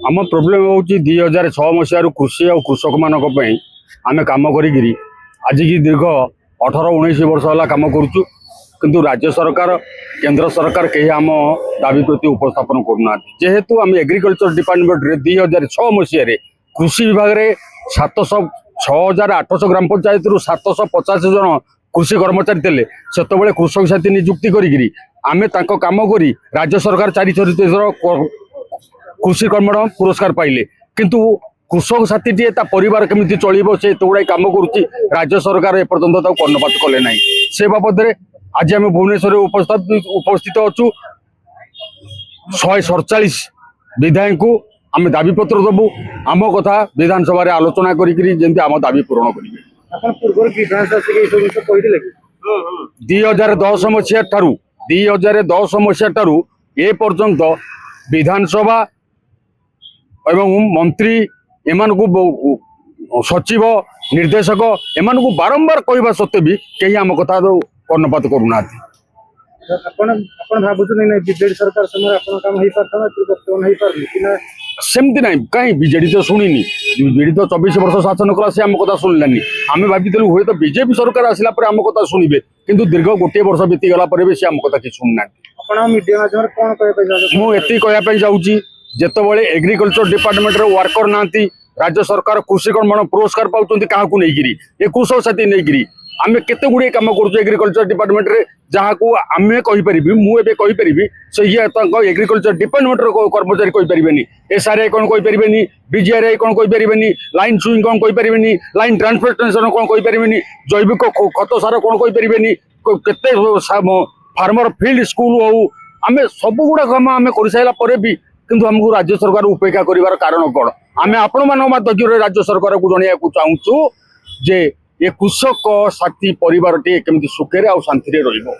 आम प्रोब्लेम हूँ 2006 मसीह कृषि और कृषक मान आम कम करी आज की दीर्घ 18-19 वर्ष है कम करुचु किंतु राज्य सरकार केंद्र सरकार कहीं आम दाबी प्रति उपस्थापन करूना जेहेतु आम एग्रीकल्चर डिपार्टमेंट रे 2006 मसीह कृषि विभाग में 6800 ग्राम पंचायत रु 750 जन कृषि कर्मचारी थे से कृषक साथी नियुक्ति करी आम कम करी राज्य सरकार 4 कृषि कर्मण पुरस्कार पाइले किंतु कृषक साथी टी परिवार केमी चलो से एत गुड़ा कम करुच्ची राज्य सरकार एपर्तंत कर्णपात कले ना से बाबद आज आम भुवनेश्वर उपस्थित अच्छु 147 विधायक को आम दाबी पत्र दबू आम कथा विधानसभा आलोचना करी आम दाबी पूरण करेंगे 2010 मसीहा ठारू 2010 मसीहा ठारू ए पर्यंत विधानसभा एवं मंत्री एमान को सचिव निर्देशक एमान को बारंबार कहवा सत्वे भी कहीं आम कथा कर्णपात करूना बीजेडी सरकार समय काम हो पार सेमती ना कहीं बीजेडी तो शुणिनी बीजेडी तो 24 वर्ष शासन कला से आम कथा शुणिलानी आम भाई हुए तो बीजेपी सरकार आसला आम कथा शुणे किंतु दीर्घ गोटे वर्ष बीतीगला भी आम कथा कि शुणुना मुझे कहवाई जाऊँगी जितेबाला एग्रीकल्चर डिपार्टमेंट वर्कर ना राज्य सरकार कृषि कर्मण पुरस्कार पाँच क्या कृषक साथी नहीं आम केते गुड़े कम कर एग्रीकल्चर डिपार्टमेंट रे जहाँ को आम कहीपरि मुझे कहीपरि से एग्रीकल्चर डिपार्टमेंट कर्मचारी कहीपरि SRI कौन कहीपरि BGRI कौन कहीपरि लाइन सुइंग कौन कहीपरि लाइन ट्रांसपोर्टेशन कौन कहीपरि जैविक खत सार कौन कहीपरि केते फार्मर फील्ड स्कूल हो आम सब गुड़ा कम आम कर सारा भी किंतु हमको राज्य सरकार उपेक्षा करिवार कारण कौन आम आपण मान माध्यम राज्य सरकार को जनइया चाहूँ जे ये कृषक साथी परिवार टी केमती सुखे और शांति रहिबो।